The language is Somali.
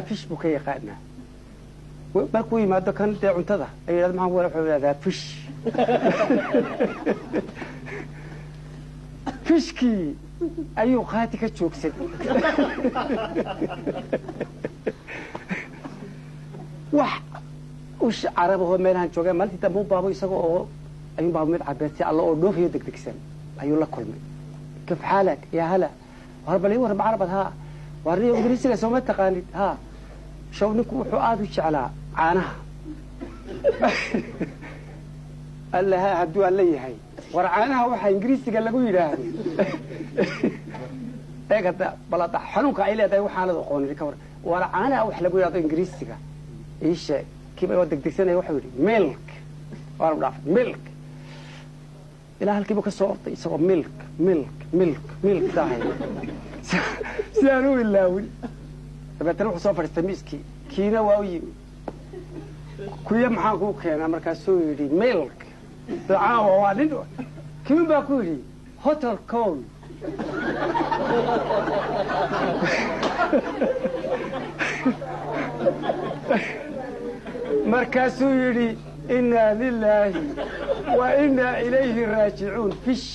fish buu ka yaqaanaa markuu yimaado kan dee cuntada ay yidhahdo maxaan wuxuu yidhahdaa fish fishkii ayuu qaati ka joogsaday wax ush carabahoo meelahan joogaa maalintii dambe u baabo isaga oo ayuu baabo mid cabeed si alla oo dhoofiyo degdegsan ayuu la kulmay kif xaalak yaa hala warbali war carabad haa warriyo ingiriisiga soo ma taqaanid haa shaw ninku wuxuu aad u jeclaa caanaha allaha hadduu alla yahay war caanaha waxaa ingiriisiga lagu yidhaahdo eegada balada xanuunka ay leedahay waxaanad aqoonin ka war war caanaha wax lagu yidhaahdo ingiriisiga ii sheeg kiiba oo degdegsanaya wuxuu yidhi milk waa lagu dhaafay milk ilaa halkiibu ka soo orday isagoo milk dahay sidaan u ilaawin dabeetana wuxuu soo fadhiistay miiskii kiina waa u yimi kuya maxaan kuu keenaa markaasuu yidhi milk dacaawa waa nin kimin baa ku yidhi hotel col markaasuu yidhi inaa lilaahi wa inaa ilayhi raajicuun fish